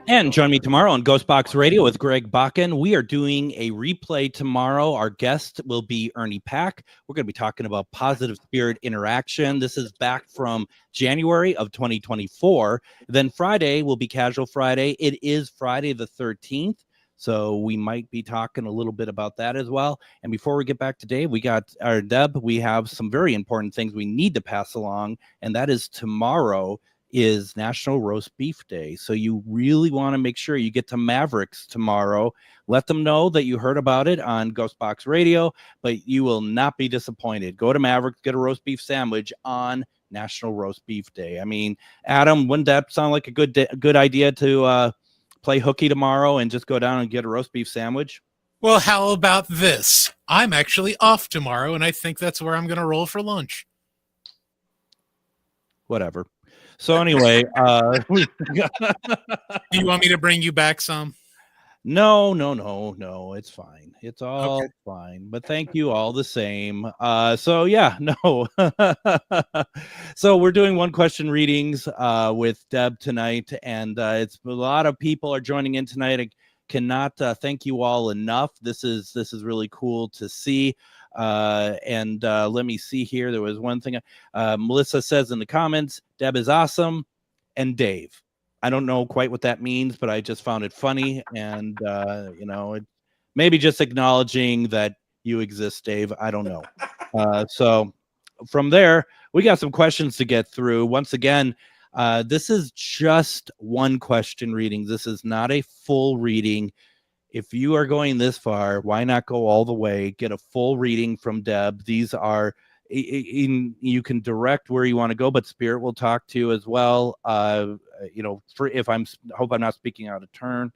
And join me tomorrow on GhostBox Radio with Greg Bakun. We are doing a replay tomorrow. Our guest will be Ernie Pack. We're going to be talking about positive spirit interaction. This is back from January of 2024. Then Friday will be Casual Friday. It is Friday the 13th. So we might be talking a little bit about that as well. And before we get back to Dave, we got our Deb. We have some very important things we need to pass along. And that is tomorrow is National Roast Beef Day. So you really want to make sure you get to Mavericks tomorrow. Let them know that you heard about it on GhostBox Radio, but you will not be disappointed. Go to Mavericks, get a roast beef sandwich on National Roast Beef Day. I mean, Adam, wouldn't that sound like a good idea to play hooky tomorrow and just go down and get a roast beef sandwich? Well, how about this? I'm actually off tomorrow, and I think that's where I'm going to roll for lunch. Whatever. So anyway, Do you want me to bring you back some? No, it's fine. It's all Okay. fine. But thank you all the same. So yeah, no. So we're doing one question readings with Deb tonight, and it's a lot of people are joining in tonight. I cannot thank you all enough. This is really cool to see. And let me see here. There was one thing Melissa says in the comments, Deb is awesome, and Dave. I don't know quite what that means, but I just found it funny. And, it maybe just acknowledging that you exist, Dave. I don't know. So from there, we got some questions to get through. Once again, this is just one question reading. This is not a full reading. If you are going this far, why not go all the way, get a full reading from Deb? These are, you can direct where you want to go, but Spirit will talk to you as well. Hope I'm not speaking out of turn,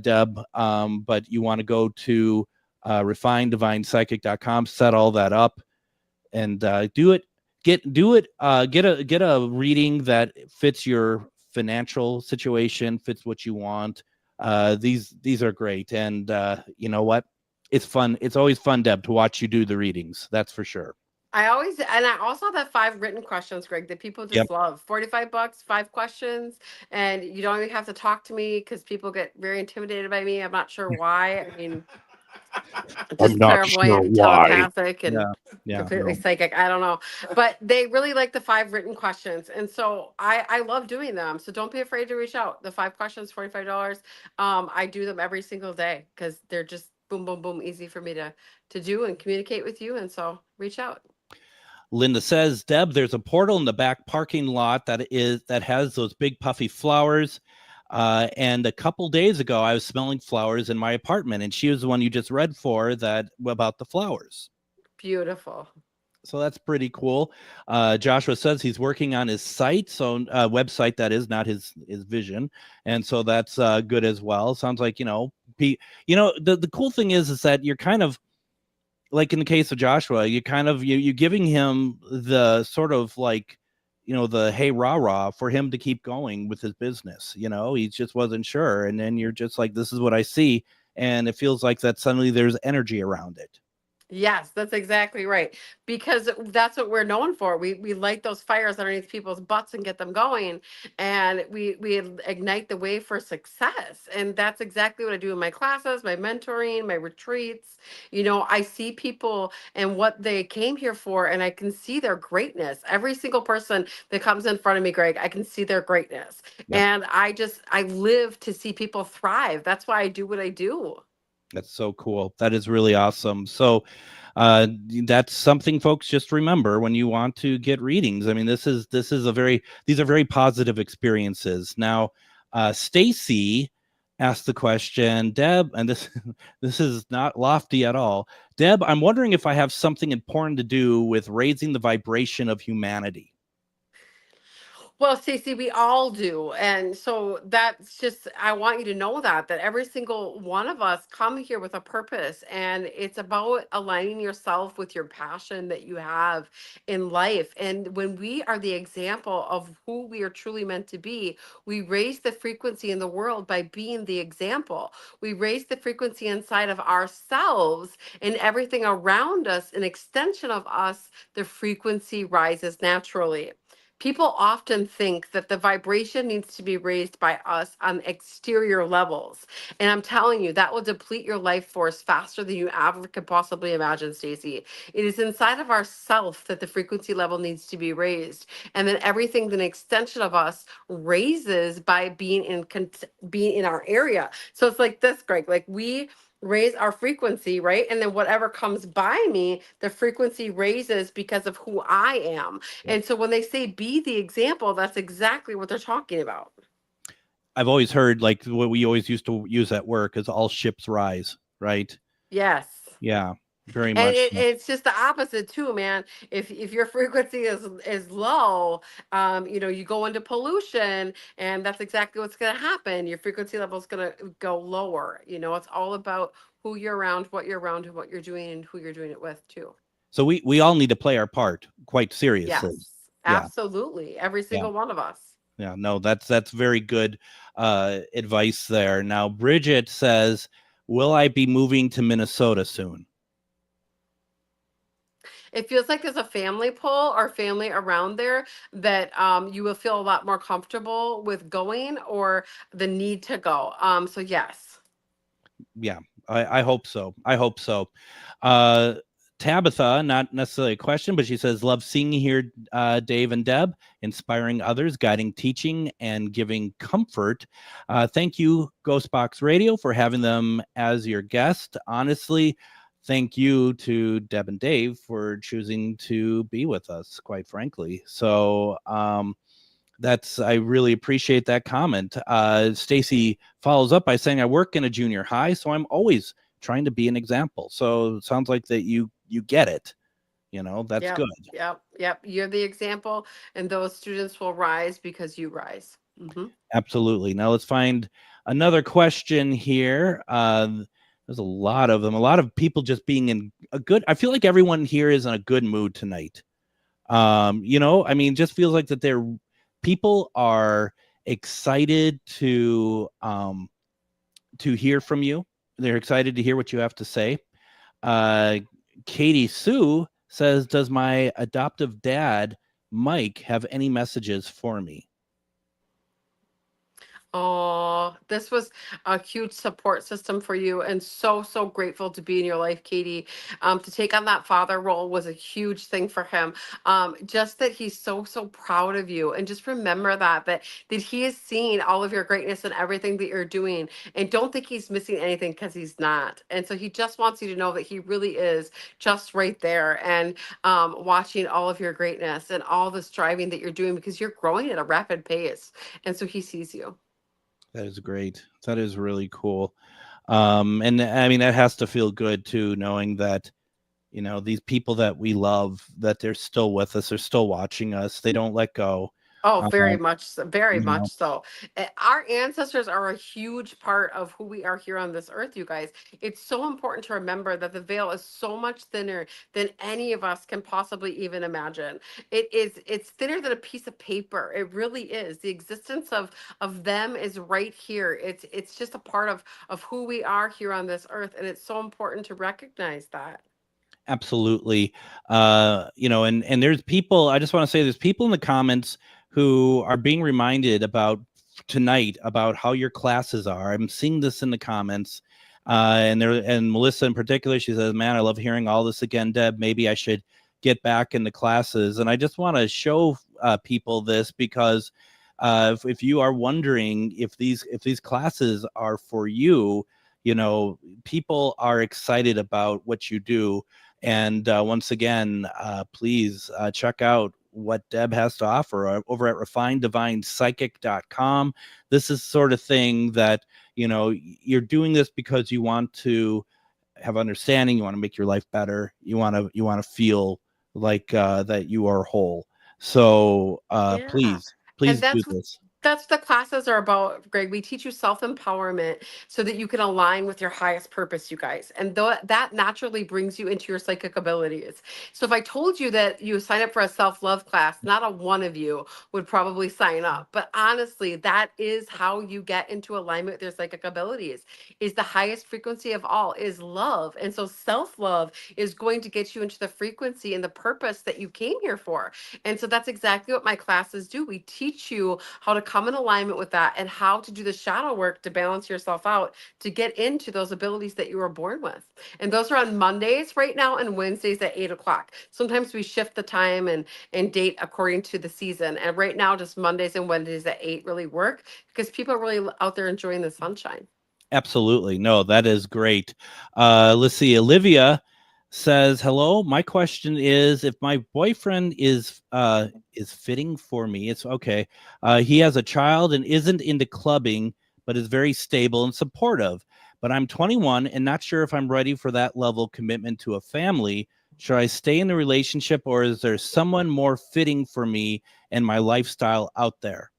Deb, but you want to go to refineddivinepsychic.com, set all that up, and do it. Get a reading that fits your financial situation, fits what you want. These are great, and you know what? It's fun. It's always fun, Deb, to watch you do the readings. That's for sure. I also have that 5 written questions, Greg, that people just love. $45, 5 questions, and you don't even have to talk to me because people get very intimidated by me. I'm not sure why. I mean, just clairvoyant, telepathic, and completely psychic. I don't know, but they really like the 5 written questions, and so I love doing them. So don't be afraid to reach out. The 5 questions, $45. I do them every single day because they're just boom, boom, boom, easy for me to do and communicate with you. And so reach out. Linda says, Deb, there's a portal in the back parking lot that has those big puffy flowers. And a couple days ago, I was smelling flowers in my apartment, and she was the one you just read for about the flowers. Beautiful. So that's pretty cool. Joshua says he's working on his site, so website that is, not his vision, and so that's good as well. Sounds like the cool thing is that you're kind of like in the case of Joshua, you kind of you giving him the sort of like, the hey rah rah for him to keep going with his business. He just wasn't sure, and then you're just like, this is what I see, and it feels like that suddenly there's energy around it. Yes, that's exactly right. Because that's what we're known for. We light those fires underneath people's butts and get them going, and we ignite the way for success. And that's exactly what I do in my classes, my mentoring, my retreats. I see people and what they came here for, and I can see their greatness. Every single person that comes in front of me, Greg, I can see their greatness. Yep. And I live to see people thrive. That's why I do what I do. That's so cool. That is really awesome. So that's something, folks, just remember when you want to get readings. I mean, these are very positive experiences. Now, Stacy asked the question, Deb, and this is not lofty at all. Deb, I'm wondering if I have something important to do with raising the vibration of humanity. Well, Stacey, we all do. And so that's just, I want you to know that every single one of us come here with a purpose. And it's about aligning yourself with your passion that you have in life. And when we are the example of who we are truly meant to be, we raise the frequency in the world by being the example. We raise the frequency inside of ourselves and everything around us, an extension of us, the frequency rises naturally. People often think that the vibration needs to be raised by us on exterior levels. And I'm telling you, that will deplete your life force faster than you ever could possibly imagine, Stacey. It is inside of ourself that the frequency level needs to be raised. And then everything, an extension of us, raises by being in our area. So it's like this, Greg, like we raise our frequency, right? And then whatever comes by me, the frequency raises because of who I am. And so when they say be the example, that's exactly what they're talking about. I've always heard, like, what we always used to use at work is all ships rise, right? Yes. Yeah, very And much. it's just the opposite too, man. If your frequency is low, you go into pollution, and that's exactly what's going to happen. Your frequency level is going to go lower. It's all about who you're around, what you're around, and what you're doing, and who you're doing it with too. So we all need to play our part quite seriously. Yes, absolutely. Every single one of us. Yeah, no, that's very good advice there. Now, Bridget says, will I be moving to Minnesota soon? It feels like there's a family pull or family around there that you will feel a lot more comfortable with going, or the need to go. So yes. Yeah, I hope so. Tabitha, not necessarily a question, but she says, love seeing you here, Dave and Deb, inspiring others, guiding, teaching, and giving comfort. Thank you, GhostBox Radio, for having them as your guest. Honestly, thank you to Deb and Dave for choosing to be with us, quite frankly. So I really appreciate that comment. Stacy follows up by saying, I work in a junior high, so I'm always trying to be an example. So it sounds like that you get it. That's good. Yep. You're the example, and those students will rise because you rise. Mm-hmm. Absolutely. Now let's find another question here. There's a lot of them. A lot of people just being in a good. I feel like everyone here is in a good mood tonight. Just feels like that people are excited to hear from you. They're excited to hear what you have to say. Katie Sue says, does my adoptive dad, Mike, have any messages for me? Oh, this was a huge support system for you, and so grateful to be in your life, Katie. To take on that father role was a huge thing for him. Just that he's so proud of you, and just remember that he is seeing all of your greatness and everything that you're doing, and don't think he's missing anything, because he's not. And so he just wants you to know that he really is just right there, and watching all of your greatness and all the striving that you're doing, because you're growing at a rapid pace, and so he sees you. That is great. That is really cool. And I mean, that has to feel good too, knowing that, these people that we love, that they're still with us, they're still watching us. They don't let go. Oh, very much so, very You much know, so. Our ancestors are a huge part of who we are here on this earth, you guys. It's so important to remember that the veil is so much thinner than any of us can possibly even imagine. It's thinner than a piece of paper. It really is. The existence of them is right here. It's just a part of who we are here on this earth, and it's so important to recognize that. absolutely. And there's people, I just want to say there's people in the comments who are being reminded about tonight about how your classes are. I'm seeing this in the comments. And Melissa in particular, she says, man, I love hearing all this again, Deb. Maybe I should get back into classes. And I just want to show people this because if you are wondering if these classes are for you, people are excited about what you do. And once again, please check out what Deb has to offer over at refineddivinepsychic.com. This is sort of thing that, you're doing this because you want to have understanding, you want to make your life better, you want to feel like that you are whole. So Yeah. please And do this. that's what the classes are about, Greg. We teach you self-empowerment so that you can align with your highest purpose, you guys. And that naturally brings you into your psychic abilities. So if I told you that you sign up for a self-love class, not a one of you would probably sign up. But honestly, that is how you get into alignment with your psychic abilities. Is the highest frequency of all is love. And so self-love is going to get you into the frequency and the purpose that you came here for. And so that's exactly what my classes do. We teach you how to come in alignment with that and how to do the shadow work to balance yourself out to get into those abilities that you were born with. And those are on Mondays right now and Wednesdays at 8 o'clock. Sometimes we shift the time and date according to the season. And right now, just Mondays and Wednesdays at 8 really work because people are really out there enjoying the sunshine. Absolutely. No, that is great. Let's see. Olivia says, hello. My question is, if my boyfriend is fitting for me, it's okay. He has a child and isn't into clubbing, but is very stable and supportive. But I'm 21 and not sure if I'm ready for that level of commitment to a family. Should I stay in the relationship, or is there someone more fitting for me and my lifestyle out there?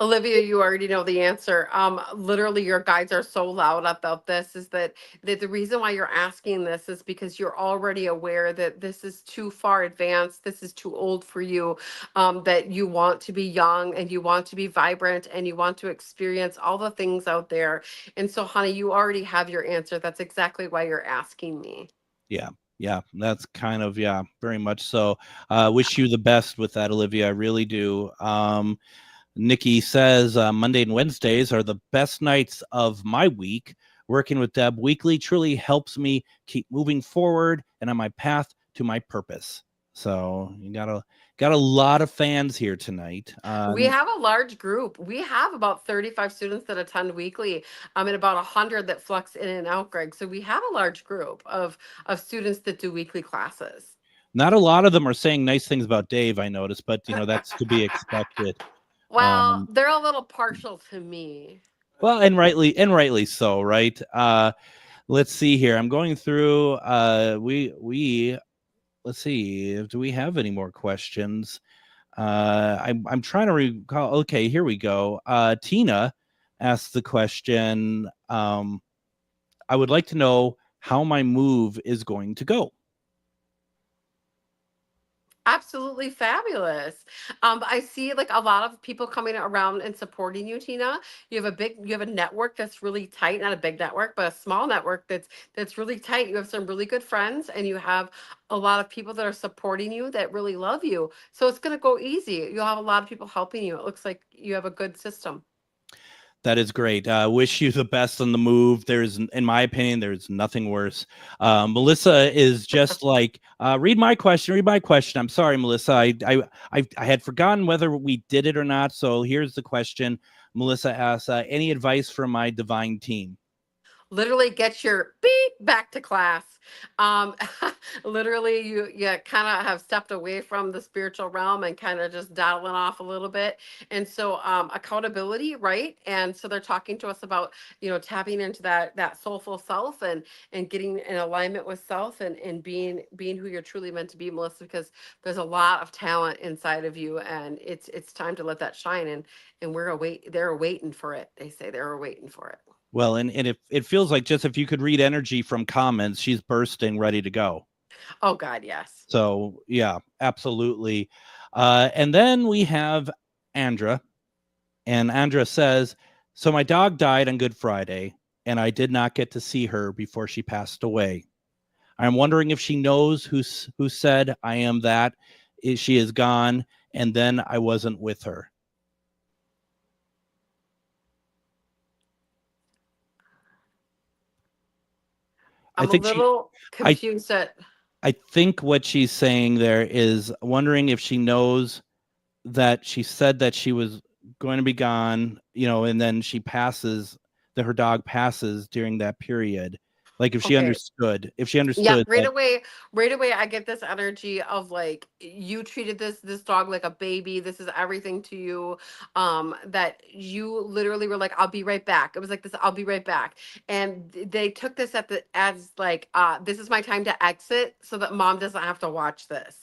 Olivia, you already know the answer. Literally, your guides are so loud about this. Is that the reason why you're asking this is because you're already aware that this is too far advanced. This is too old for you. That you want to be young and you want to be vibrant and you want to experience all the things out there. And so, honey, you already have your answer. That's exactly why you're asking me. Yeah, that's kind of, very much so. Wish you the best with that, Olivia. I really do. Nikki says Monday and Wednesdays are the best nights of my week. Working with Deb weekly truly helps me keep moving forward and on my path to my purpose. So you got a lot of fans here tonight. We have a large group. We have about 35 students that attend weekly, and about 100 that flux in and out, Greg. So we have a large group of students that do weekly classes. Not a lot of them are saying nice things about Dave, I noticed, but that's to be expected. Well, they're a little partial to me. Well, and rightly so, right? Let's see here. I'm going through. Let's see. Do we have any more questions? I'm trying to recall. Okay, here we go. Tina asked the question. I would like to know how my move is going to go. Absolutely fabulous. I see like a lot of people coming around and supporting you, Tina. You have a network that's really tight, not a big network, but a small network that's really tight. You have some really good friends and you have a lot of people that are supporting you that really love you. So it's going to go easy. You'll have a lot of people helping you. It looks like you have a good system. That is great. Wish you the best on the move. In my opinion, there's nothing worse. Melissa is just like, read my question. I'm sorry, Melissa. I had forgotten whether we did it or not. So here's the question. Melissa asks, any advice from my divine team? literally get your beep back to class. Literally you kind of have stepped away from the spiritual realm and kind of just dialing off a little bit. And so accountability, right? And so they're talking to us about, tapping into that soulful self and getting in alignment with self and being who you're truly meant to be, Melissa, because there's a lot of talent inside of you, and it's time to let that shine. And they're waiting for it. They say they're waiting for it. Well, and it feels like, just if you could read energy from comments, she's bursting, ready to go. Oh God, yes. So yeah, absolutely. And then we have Andra, and Andra says, so my dog died on Good Friday, and I did not get to see her before she passed away. I'm wondering if she knows who said I am that. She is gone, and then I wasn't with her. I'm a little confused I think what she's saying there is wondering if she knows that she said that she was going to be gone, and then she passes, that her dog passes during that period. Like if she understood, Yeah, right away, I get this energy of like, you treated this dog like a baby. This is everything to you. That you literally were like, I'll be right back. It was like this, I'll be right back. And they took this as like, this is my time to exit so that mom doesn't have to watch this.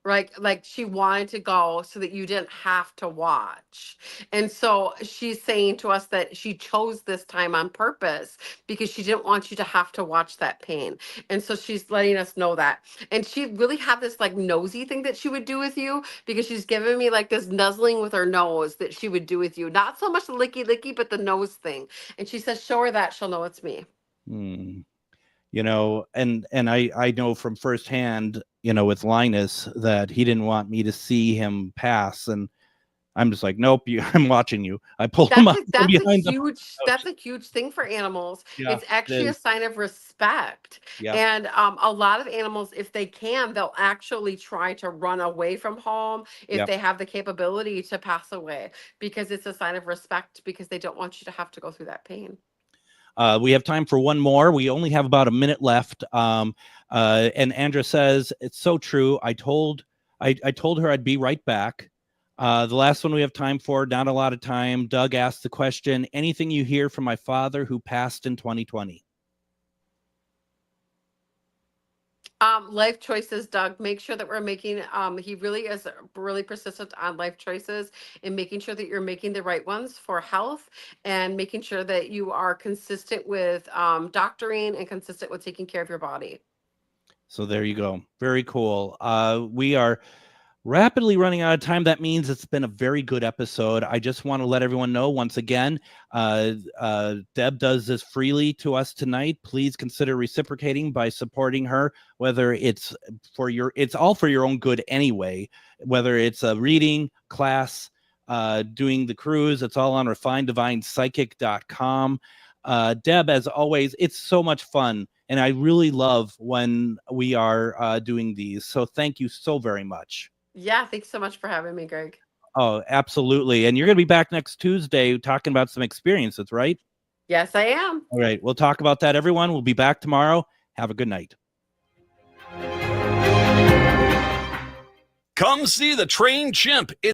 Right? Like she wanted to go so that you didn't have to watch. And so she's saying to us that she chose this time on purpose because she didn't want you to have to watch that pain. And so she's letting us know that. And she really had this like nosy thing that she would do with you, because she's giving me like this nuzzling with her nose that she would do with you. Not so much the licky, but the nose thing. And she says, show her that, she'll know it's me. And I know from firsthand, with Linus, that he didn't want me to see him pass, and I'm just like, nope, I'm watching you. I pull him up. That's a huge thing for animals. Yeah, it's actually a sign of respect. Yeah. And a lot of animals, if they can, they'll actually try to run away from home if they have the capability to pass away, because it's a sign of respect, because they don't want you to have to go through that pain. We have time for one more. We only have about a minute left. And Andra says, it's so true. I told her I'd be right back. The last one we have time for, not a lot of time. Doug asked the question, anything you hear from my father who passed in 2020? Life choices, Doug. Make sure that we're making, he really is really persistent on life choices and making sure that you're making the right ones for health, and making sure that you are consistent with doctoring and consistent with taking care of your body. So there you go. Very cool. We are rapidly running out of time. That means it's been a very good episode. I just want to let everyone know once again, Deb does this freely to us tonight. Please consider reciprocating by supporting her, whether it's all for your own good anyway, whether it's a reading class, doing the cruise, it's all on refinedivinepsychic.com. Deb, as always, it's so much fun, and I really love when we are doing these. So thank you so very much. Yeah, thanks so much for having me, Greg. Oh, absolutely. And you're going to be back next Tuesday talking about some experiences, right? Yes, I am. All right. We'll talk about that, everyone. We'll be back tomorrow. Have a good night. Come see the trained chimp.